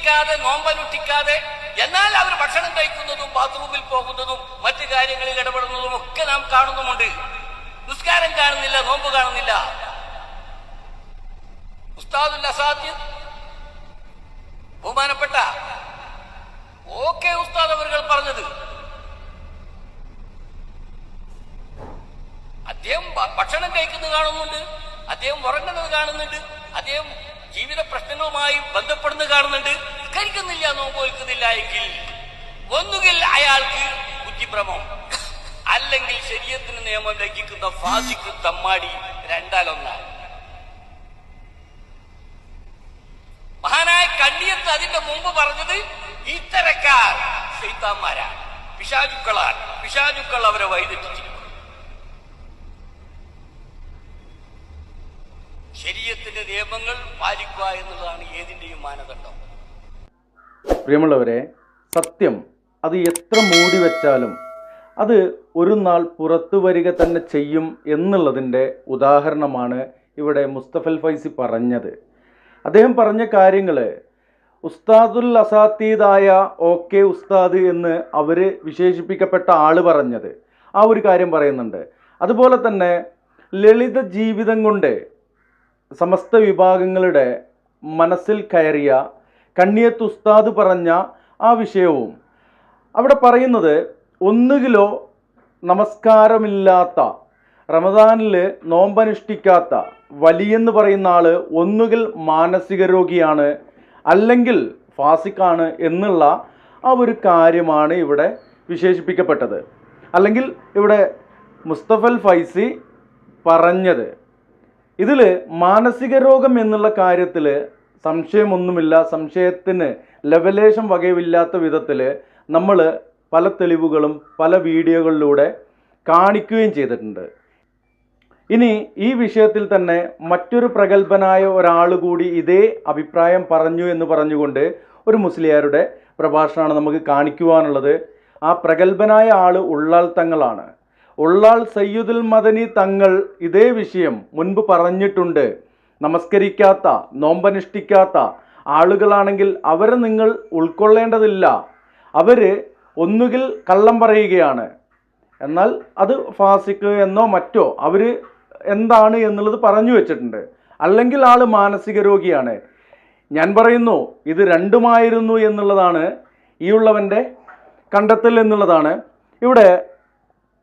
നിസ്കരിക്കാതെ നോമ്പനുഷ്ഠിക്കാതെ എന്നാൽ അവർ ഭക്ഷണം കഴിക്കുന്നതും ബാത്റൂമിൽ പോകുന്നതും മറ്റു കാര്യങ്ങളിൽ ഇടപെടുന്നതും ഒക്കെ നാം കാണുന്നുമുണ്ട്. നിസ്കാരം കാണുന്നില്ല, നോമ്പ് കാണുന്നില്ല. ഉസ്താദുൽ അസാത്തിദ് ബഹുമാനപ്പെട്ട ഓക്കെ ഉസ്താദ് അവർ പറഞ്ഞത്, അദ്ദേഹം ഭക്ഷണം കഴിക്കുന്നത് കാണുന്നുണ്ട്, അദ്ദേഹം ഉറങ്ങുന്നത് കാണുന്നുണ്ട്, അദ്ദേഹം ജീവിത പ്രശ്നങ്ങളുമായി ബന്ധപ്പെടുന്നത് കാണുന്നുണ്ട്. കഴിക്കുന്നില്ല, നോമ്പ് വയ്ക്കുന്നില്ല എങ്കിൽ ഒന്നുകിൽ അയാൾക്ക് ബുദ്ധിഭ്രമം, അല്ലെങ്കിൽ ശരീരത്തിന് നിയമം ലംഘിക്കുന്ന ഫാസിക്ക് തമ്മാടി, രണ്ടാലൊന്നാണ്. മഹാനായ കണ്ണിയത്ത് അതിന്റെ മുമ്പ് പറഞ്ഞത് ഇത്തരക്കാർ ശൈത്താന്മാരാണ്, പിശാചുക്കളാണ്, പിശാചുക്കൾ അവരെ വഴിതെറ്റിച്ചിരിക്കുന്നു. ശരീഅത്തിന്റെ നിയമങ്ങൾ പാലിക്കുക എന്നുള്ളതാണ് ഏതിന്റെയും മാനദണ്ഡം. പ്രിയമുള്ളവരെ, സത്യം അത് എത്ര മൂടി വെച്ചാലും അത് ഒരു നാൾ പുറത്തു വരിക തന്നെ ചെയ്യും എന്നുള്ളതിൻ്റെ ഉദാഹരണമാണ് ഇവിടെ മുസ്തഫൽ ഫൈസി പറഞ്ഞത്. അദ്ദേഹം പറഞ്ഞ കാര്യങ്ങൾ ഉസ്താദുൽ അസാത്തീദായ ഓക്കെ ഉസ്താദ് എന്ന് അവർ വിശേഷിപ്പിക്കപ്പെട്ട ആൾ പറഞ്ഞത് ആ ഒരു കാര്യം പറയുന്നുണ്ട്. അതുപോലെ തന്നെ ലളിത ജീവിതം കൊണ്ട് സമസ്ത വിഭാഗങ്ങളുടെ മനസ്സിൽ കയറിയ കണ്ണിയത്ത് ഉസ്താദ് പറഞ്ഞ ആ വിഷയവും അവിടെ പറയുന്നത്, ഒന്നുകിലോ നമസ്കാരമില്ലാത്ത, റമദാനിൽ നോമ്പനുഷ്ഠിക്കാത്ത വലിയെന്ന് പറയുന്ന ആൾ ഒന്നുകിൽ മാനസിക രോഗിയാണ്, അല്ലെങ്കിൽ ഫാസിക്കാണ് എന്നുള്ള ആ ഒരു കാര്യമാണ് ഇവിടെ വിശേഷിപ്പിക്കപ്പെട്ടത്, അല്ലെങ്കിൽ ഇവിടെ മുസ്തഫൽ ഫൈസി പറഞ്ഞത്. ഇതിൽ മാനസിക രോഗം എന്നുള്ള കാര്യത്തിൽ സംശയമൊന്നുമില്ല, സംശയത്തിന് ലെവലേശം വകയില്ലാത്ത വിധത്തിൽ നമ്മൾ പല തെളിവുകളും പല വീഡിയോകളിലൂടെ കാണിക്കുകയും ചെയ്തിട്ടുണ്ട്. ഇനി ഈ വിഷയത്തിൽ തന്നെ മറ്റൊരു പ്രഗത്ഭനായ ഒരാൾ കൂടി ഇതേ അഭിപ്രായം പറഞ്ഞു എന്ന് പറഞ്ഞുകൊണ്ട് ഒരു മുസ്ലിയാരുടെ പ്രഭാഷണമാണ് നമുക്ക് കാണിക്കുവാനുള്ളത്. ആ പ്രഗത്ഭനായ ആൾ ഉള്ളാൾ തങ്ങളാണ്. ഉള്ളാൾ സയ്യിദുൽ മദനി തങ്ങൾ ഇതേ വിഷയം മുൻപ് പറഞ്ഞിട്ടുണ്ട്. നമസ്കരിക്കാത്ത, നോമ്പനുഷ്ഠിക്കാത്ത ആളുകളാണെങ്കിൽ അവരെ നിങ്ങൾ ഉൾക്കൊള്ളേണ്ടതില്ല, അവർ ഒന്നുകിൽ കള്ളം പറയുകയാണ്, എന്നാൽ അത് ഫാസിക്ക് എന്നോ മറ്റോ അവർ എന്താണ് എന്നുള്ളത് പറഞ്ഞു വെച്ചിട്ടുണ്ട്, അല്ലെങ്കിൽ ആൾ മാനസിക രോഗിയാണ്. ഞാൻ പറയുന്നു ഇത് രണ്ടുമായിരുന്നു എന്നുള്ളതാണ് ഈ ഉള്ളവൻ്റെ കണ്ടെത്തൽ എന്നുള്ളതാണ്. ഇവിടെ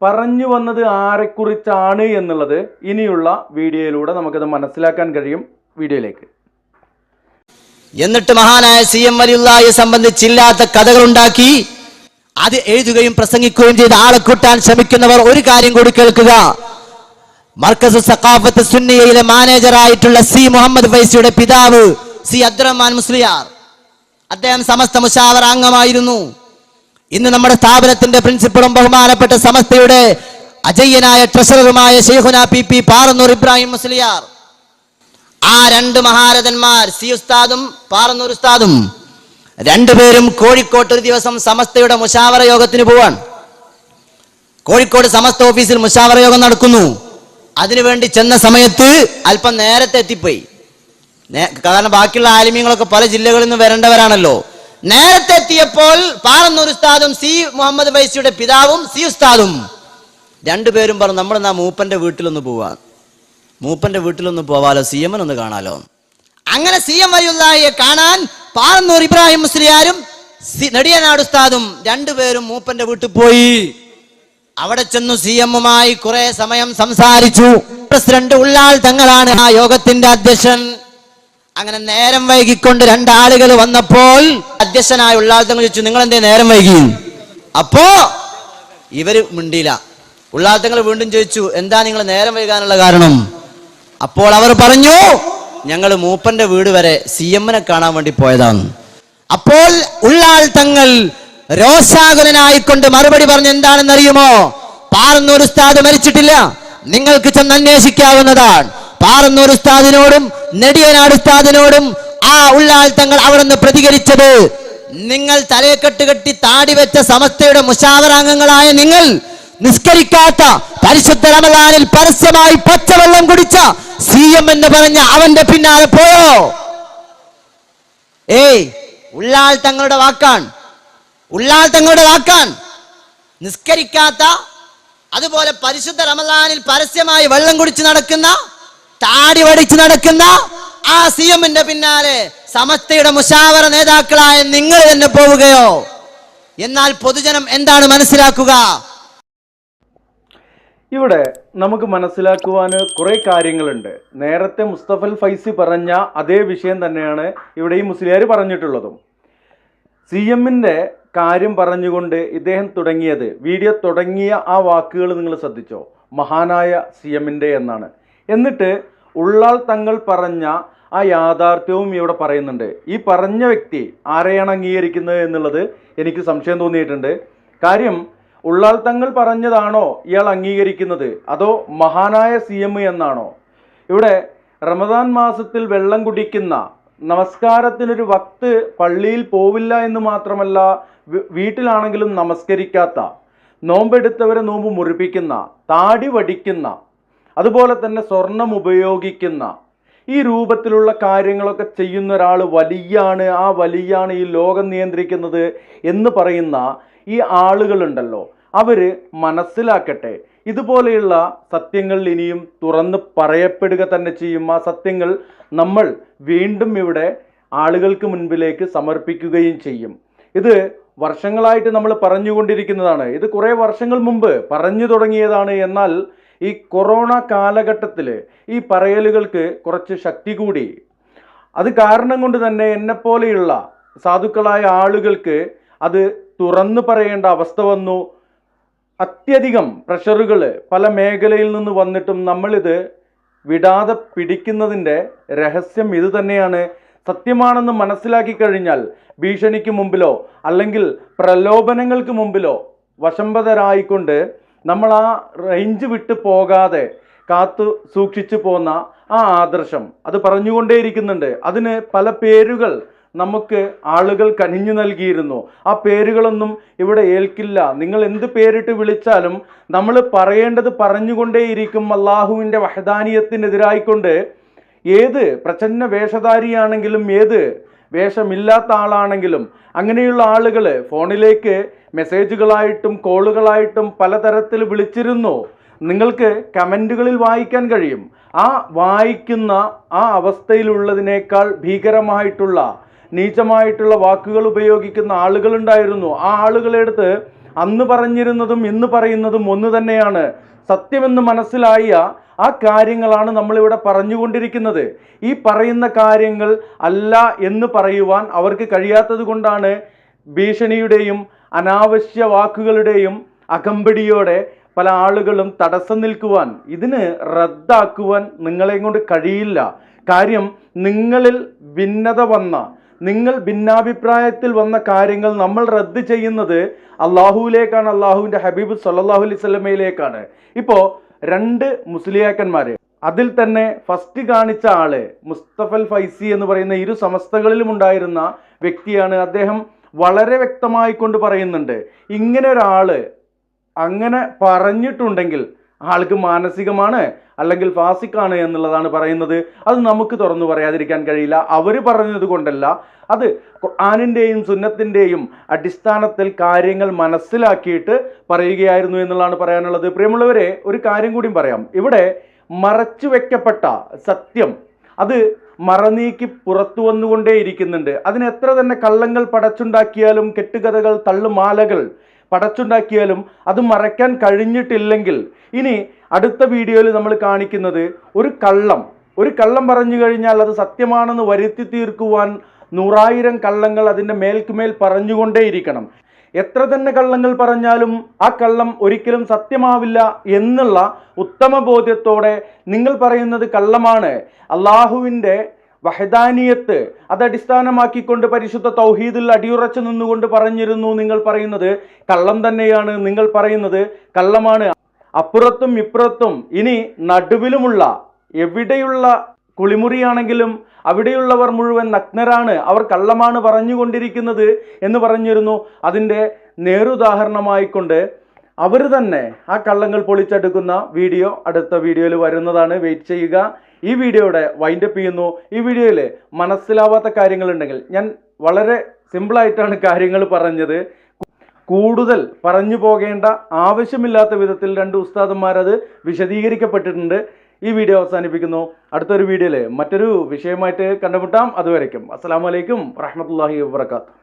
പറഞ്ഞു വന്നത് ആരെക്കുറിച്ചാണ് എന്നുള്ളത് ഇനിയുള്ള വീഡിയോയിലൂടെ നമുക്കത് മനസ്സിലാക്കാൻ കഴിയും. വീഡിയോയിലേക്ക്. എന്നിട്ട് മഹാനായ CM വലിയുള്ളാഹിയെ സംബന്ധിച്ചില്ലാത്ത കഥകൾ ഉണ്ടാക്കി അത് എഴുതുകയും പ്രസംഗിക്കുകയും ചെയ്ത് ആളെ കൂട്ടാൻ ശ്രമിക്കുന്നവർ ഒരു കാര്യം കൂടി കേൾക്കുക. മർക്കസ് സഖാഫത്ത് സുന്നിയയിലെ മാനേജറായിട്ടുള്ള C മുഹമ്മദ് ഫൈസിയുടെ പിതാവ് C അബ്ദുറഹ്മാൻ മുസ്ലിയാർ, അദ്ദേഹം സമസ്ത മുശാവറ അംഗമായിരുന്നു. ഇന്ന് നമ്മുടെ സ്ഥാപനത്തിന്റെ പ്രിൻസിപ്പളും ബഹുമാനപ്പെട്ട സമസ്തയുടെ അജയ്യനായ ട്രഷററുമായ ശൈഖുന PP പാറന്നൂർ ഇബ്രാഹിം മുസ്ലിയാർ. ആ രണ്ട് മഹാരഥന്മാർ C ഉസ്താദും പാറന്നൂർ ഉസ്താദും രണ്ടുപേരും കോഴിക്കോട്ട് ഒരു ദിവസം സമസ്തയുടെ മുശാവറ യോഗത്തിന് പോവാൻ. കോഴിക്കോട് സമസ്ത ഓഫീസിൽ മുശാവറ യോഗം നടക്കുന്നു. അതിനുവേണ്ടി ചെന്ന സമയത്ത് അല്പം നേരത്തെ എത്തിപ്പോയി. കാരണം ബാക്കിയുള്ള ആലിമ്യങ്ങളൊക്കെ പല ജില്ലകളിൽ നിന്ന് വരേണ്ടവരാണല്ലോ. നേരത്തെ എത്തിയപ്പോൾ പാറന്നൂർ ഉസ്താദും C മുഹമ്മദ് ഫൈസിയുടെ പിതാവും C ഉസ്താദും രണ്ടുപേരും പറഞ്ഞു, നമ്മൾ എന്നാ മൂപ്പന്റെ വീട്ടിലൊന്ന് പോവാൻ, മൂപ്പന്റെ വീട്ടിലൊന്ന് പോവാലോ, CM ഒന്ന് കാണാലോ. അങ്ങനെ CM വലിയുള്ളാഹിയെ കാണാൻ പാറന്നൂർ ഇബ്രാഹിം മുസ്ലിയാരും നെടിയനാട് ഉസ്താദും രണ്ടുപേരും മൂപ്പന്റെ വീട്ടിൽ പോയി. അവിടെ ചെന്നു CM-മായി കുറെ സമയം സംസാരിച്ചു. പ്രസിഡന്റ് ഉള്ളാൾ തങ്ങളാണ് ആ യോഗത്തിന്റെ അധ്യക്ഷൻ. അങ്ങനെ നേരം വൈകിക്കൊണ്ട് രണ്ടാളുകൾ വന്നപ്പോൾ അധ്യക്ഷനായ ഉള്ളാൾ തങ്ങൾ ചോദിച്ചു, നിങ്ങൾ എന്തേ നേരം വൈകി? അപ്പോ ഇവര് മിണ്ടിയില്ല. ഉള്ളാൾ തങ്ങൾ വീണ്ടും ചോദിച്ചു, എന്താ നിങ്ങൾ നേരം വൈകാനുള്ള കാരണം? അപ്പോൾ അവർ പറഞ്ഞു, ഞങ്ങൾ മൂപ്പന്റെ വീട് വരെ CM-നെ കാണാൻ വേണ്ടി പോയതാണ്. അപ്പോൾ ഉള്ളാൾ തങ്ങൾ രോഷാകുലനായിക്കൊണ്ട് മറുപടി പറഞ്ഞു, എന്താണെന്നറിയുമോ? പാറന്നൂർ ഉസ്താദ് മരിച്ചിട്ടില്ല, നിങ്ങൾക്ക് ചെന്ന് അന്വേഷിക്കാവുന്നതാണ്. പാറന്നൂർ ഉസ്താദിനോടും നെടിയനാട് ഉസ്താദിനോടും ആ ഉള്ളാൾ തങ്ങൾ അവിടെ നിന്ന് പ്രതികരിച്ചത്, നിങ്ങൾ തലയെക്കെട്ട് കെട്ടി താടി വെച്ച സമസ്തയുടെ മുശാവറാംഗങ്ങളായ നിങ്ങൾ നിസ്കരിക്കാത്ത, പരിശുദ്ധ റമദാനിൽ പരസ്യമായി പച്ചവെള്ളം കുടിച്ച CM എന്ന് പറഞ്ഞ അവന്റെ പിന്നാലെ പോയോ? ഉള്ളാൾ തങ്ങളുടെ വാക്കാണ്, ഉള്ളാൾ തങ്ങളുടെ വാക്കാണ്. നിസ്കരിക്കാത്ത, അതുപോലെ പരിശുദ്ധ റമദാനിൽ പരസ്യമായി വെള്ളം കുടിച്ച് നടക്കുന്ന, താടി വടിച്ച് നടക്കുന്ന ആ സിഎമ്മിന്റെ പിന്നാലെ സമസ്തയുടെ മുശാവറ നേതാക്കളായ നിങ്ങൾ തന്നെ പോവുകയോ? എന്നാൽ പൊതുജനം എന്താണ് മനസ്സിലാക്കുക? ഇവിടെ നമുക്ക് മനസ്സിലാക്കുവാൻ കുറേ കാര്യങ്ങളുണ്ട്. നേരത്തെ മുസ്തഫൽ ഫൈസി പറഞ്ഞ അതേ വിഷയം തന്നെയാണ് ഇവിടെ ഈ മുസ്ലിയാർ പറഞ്ഞിട്ടുള്ളതും. CMന്റെ കാര്യം പറഞ്ഞുകൊണ്ട് ഇദ്ദേഹം തുടങ്ങിയത്, വീഡിയോ തുടങ്ങിയ ആ വാക്കുകൾ നിങ്ങൾ ശ്രദ്ധിച്ചോ? മഹാനായ CMന്റെ എന്നാണ്. എന്നിട്ട് ഉള്ളാൾ തങ്ങൾ പറഞ്ഞ ആ യാഥാർത്ഥ്യവും ഇവിടെ പറയുന്നുണ്ട്. ഈ പറഞ്ഞ വ്യക്തി ആരെയാണ് അംഗീകരിക്കുന്നത് എന്നുള്ളത് എനിക്ക് സംശയം തോന്നിയിട്ടുണ്ട്. കാര്യം, ഉള്ളാൾ തങ്ങൾ പറഞ്ഞതാണോ ഇയാൾ അംഗീകരിക്കുന്നത്, അതോ മഹാനായ CM എന്നാണോ? ഇവിടെ റമദാൻ മാസത്തിൽ വെള്ളം കുടിക്കുന്ന, നമസ്കാരത്തിനൊരു വക്ത് പള്ളിയിൽ പോവില്ല എന്ന് മാത്രമല്ല വീട്ടിലാണെങ്കിലും നമസ്കരിക്കാത്ത, നോമ്പെടുത്തവരെ നോമ്പ് മുറിപ്പിക്കുന്ന, താടി വടിക്കുന്ന, അതുപോലെ തന്നെ സ്വർണം ഉപയോഗിക്കുന്ന, ഈ രൂപത്തിലുള്ള കാര്യങ്ങളൊക്കെ ചെയ്യുന്ന ഒരാൾ വലിയാണ്, ആ വലിയാണ് ഈ ലോകം നിയന്ത്രിക്കുന്നത് എന്ന് പറയുന്ന ഈ ആളുകളുണ്ടല്ലോ, അവർ മനസ്സിലാക്കട്ടെ, ഇതുപോലെയുള്ള സത്യങ്ങൾ ഇനിയും തുറന്ന് പറയപ്പെടുക തന്നെ ചെയ്യും. ആ സത്യങ്ങൾ നമ്മൾ വീണ്ടും ഇവിടെ ആളുകൾക്ക് മുൻപിലേക്ക് സമർപ്പിക്കുകയും ചെയ്യും. ഇത് വർഷങ്ങളായിട്ട് നമ്മൾ പറഞ്ഞുകൊണ്ടിരിക്കുന്നതാണ്. ഇത് കുറേ വർഷങ്ങൾ മുമ്പ് പറഞ്ഞു തുടങ്ങിയതാണ്. എന്നാൽ ഈ കൊറോണ കാലഘട്ടത്തിൽ ഈ പറയലുകൾക്ക് കുറച്ച് ശക്തി കൂടി. അത് കാരണം കൊണ്ട് തന്നെ എന്നെപ്പോലെയുള്ള സാധുക്കളായ ആളുകൾക്ക് അത് തുറന്നു പറയേണ്ട അവസ്ഥ വന്നു. അത്യധികം പ്രഷറുകൾ പല മേഖലയിൽ നിന്ന് വന്നിട്ടും നമ്മളിത് വിടാതെ പിടിക്കുന്നതിൻ്റെ രഹസ്യം ഇത് തന്നെയാണ്. സത്യമാണെന്ന് മനസ്സിലാക്കി കഴിഞ്ഞാൽ ഭീഷണിക്ക് മുമ്പിലോ അല്ലെങ്കിൽ പ്രലോഭനങ്ങൾക്ക് മുമ്പിലോ വശംബദരായിക്കൊണ്ട് നമ്മൾ ആ റേഞ്ച് വിട്ട് പോകാതെ കാത്തു സൂക്ഷിച്ചു പോന്ന ആ ആദർശം അത് പറഞ്ഞുകൊണ്ടേയിരിക്കുന്നുണ്ട്. അതിന് പല പേരുകൾ നമുക്ക് ആളുകൾ കനിഞ്ഞു നൽകിയിരുന്നു. ആ പേരുകളൊന്നും ഇവിടെ ഏൽക്കില്ല. നിങ്ങൾ എന്ത് പേരിട്ട് വിളിച്ചാലും നമ്മൾ പറയേണ്ടത് പറഞ്ഞുകൊണ്ടേയിരിക്കും. അള്ളാഹുവിൻ്റെ വഹദാനിയത്തിനെതിരായിക്കൊണ്ട് ഏത് പ്രച്ഛന്ന വേഷധാരിയാണെങ്കിലും ഏത് വേഷമില്ലാത്ത ആളാണെങ്കിലും അങ്ങനെയുള്ള ആളുകൾ ഫോണിലേക്ക് മെസ്സേജുകളായിട്ടും കോളുകളായിട്ടും പലതരത്തിൽ വിളിച്ചിരുന്നു. നിങ്ങൾക്ക് കമൻറ്റുകളിൽ വായിക്കാൻ കഴിയും. ആ വായിക്കുന്ന ആ അവസ്ഥയിലുള്ളതിനേക്കാൾ ഭീകരമായിട്ടുള്ള നീചമായിട്ടുള്ള വാക്കുകൾ ഉപയോഗിക്കുന്ന ആളുകളുണ്ടായിരുന്നു. ആ ആളുകളെടുത്ത് അന്ന് പറഞ്ഞിരുന്നതും ഇന്ന് പറയുന്നതും ഒന്ന് തന്നെയാണ്. സത്യമെന്ന് മനസ്സിലായ ആ കാര്യങ്ങളാണ് നമ്മളിവിടെ പറഞ്ഞുകൊണ്ടിരിക്കുന്നത്. ഈ പറയുന്ന കാര്യങ്ങൾ അല്ല എന്ന് പറയുവാൻ അവർക്ക് കഴിയാത്തത് കൊണ്ടാണ് ഭീഷണിയുടെയും അനാവശ്യ വാക്കുകളുടെയും അകമ്പടിയോടെ പല ആളുകളും തടസ്സം നിൽക്കുവാൻ, ഇതിന് റദ്ദാക്കുവാൻ നിങ്ങളെ കൊണ്ട് കഴിയില്ല. കാര്യം, നിങ്ങളിൽ ഭിന്നത വന്ന, നിങ്ങൾ ഭിന്നാഭിപ്രായത്തിൽ വന്ന കാര്യങ്ങൾ നമ്മൾ റദ്ദ് ചെയ്യുന്നത് അള്ളാഹുവിലേക്കാണ്, അള്ളാഹുവിൻ്റെ ഹബീബ് സല്ലല്ലാഹു അലൈഹി വസല്ലമയിലേക്കാണ്. ഇപ്പോൾ രണ്ട് മുസ്ലിയാക്കന്മാർ, അതിൽ തന്നെ ഫസ്റ്റ് കാണിച്ച ആള് മുസ്തഫൽ ഫൈസി എന്ന് പറയുന്ന ഇരു സമസ്തകളിലും ഉണ്ടായിരുന്ന വ്യക്തിയാണ്. അദ്ദേഹം വളരെ വ്യക്തമായി കൊണ്ട് പറയുന്നുണ്ട്, ഇങ്ങനെ ഒരാള് അങ്ങനെ പറഞ്ഞിട്ടുണ്ടെങ്കിൽ ആൾക്ക് മാനസികമാണ് അല്ലെങ്കിൽ ഫാസിക്കാണ് എന്നുള്ളതാണ് പറയുന്നത്. അത് നമുക്ക് തുറന്നു പറയാതിരിക്കാൻ കഴിയില്ല. അവർ പറഞ്ഞത് കൊണ്ടല്ല, അത് ഖുർആനിൻ്റെയും സുന്നത്തിൻ്റെയും അടിസ്ഥാനത്തിൽ കാര്യങ്ങൾ മനസ്സിലാക്കിയിട്ട് പറയുകയായിരുന്നു എന്നുള്ളതാണ് പറയാനുള്ളത്. പ്രിയമുള്ളവരെ, ഒരു കാര്യം കൂടി പറയാം. ഇവിടെ മറച്ചു വെക്കപ്പെട്ട സത്യം അത് മറനീക്കി പുറത്തു വന്നുകൊണ്ടേയിരിക്കുന്നുണ്ട്. അതിന് എത്ര തന്നെ കള്ളങ്ങൾ പടച്ചുണ്ടാക്കിയാലും, കെട്ടുകഥകൾ, തള്ളുമാലകൾ പടച്ചുണ്ടാക്കിയാലും അത് മറയ്ക്കാൻ കഴിഞ്ഞിട്ടില്ലെങ്കിൽ, ഇനി അടുത്ത വീഡിയോയിൽ നമ്മൾ കാണിക്കുന്നത് ഒരു കള്ളം പറഞ്ഞു കഴിഞ്ഞാൽ അത് സത്യമാണെന്ന് വരുത്തി തീർക്കുവാൻ 100,000 കള്ളങ്ങൾ അതിൻ്റെ മേൽക്കുമേൽ പറഞ്ഞുകൊണ്ടേയിരിക്കണം. എത്ര തന്നെ കള്ളങ്ങൾ പറഞ്ഞാലും ആ കള്ളം ഒരിക്കലും സത്യമാവില്ല എന്നുള്ള ഉത്തമ ബോധ്യത്തോടെ നിങ്ങൾ പറയുന്നത് കള്ളമാണ്, അള്ളാഹുവിൻ്റെ വഹദാനിയത്ത് അത് അടിസ്ഥാനമാക്കിക്കൊണ്ട് പരിശുദ്ധ തൗഹീദിൽ അടിയുറച്ചു നിന്നുകൊണ്ട് പറഞ്ഞിരുന്നു, നിങ്ങൾ പറയുന്നത് കള്ളം തന്നെയാണ്, നിങ്ങൾ പറയുന്നത് കള്ളമാണ്. അപ്പുറത്തും ഇപ്പുറത്തും ഇനി നടുവിലുമുള്ള എവിടെയുള്ള കുളിമുറിയാണെങ്കിലും അവിടെയുള്ളവർ മുഴുവൻ നഗ്നരാണ്, അവർ കള്ളമാണ് പറഞ്ഞുകൊണ്ടിരിക്കുന്നത് എന്ന് പറഞ്ഞിരുന്നു. അതിൻ്റെ നേരുദാഹരണമായിക്കൊണ്ട് അവർ തന്നെ ആ കള്ളങ്ങൾ പൊളിച്ചെടുക്കുന്ന വീഡിയോ അടുത്ത വീഡിയോയിൽ വരുന്നതാണ്. വെയിറ്റ് ചെയ്യുക. ഈ വീഡിയോയുടെ വൈൻഡപ്പ് ചെയ്യുന്നു. ഈ വീഡിയോയിൽ മനസ്സിലാവാത്ത കാര്യങ്ങളുണ്ടെങ്കിൽ ഞാൻ വളരെ സിമ്പിളായിട്ടാണ് കാര്യങ്ങൾ പറഞ്ഞത്. കൂടുതൽ പറഞ്ഞു പോകേണ്ട ആവശ്യമില്ലാത്ത വിധത്തിൽ രണ്ട് ഉസ്താദന്മാരത് വിശദീകരിക്കപ്പെട്ടിട്ടുണ്ട്. ഈ വീഡിയോ അവസാനിപ്പിക്കുന്നു. അടുത്തൊരു വീഡിയോയിൽ മറ്റൊരു വിഷയമായിട്ട് കണ്ടുമുട്ടാം. അതുവരയ്ക്കും അസ്സലാമു അലൈക്കും വറഹ്മത്തുള്ളാഹി വബറകാതുഹു.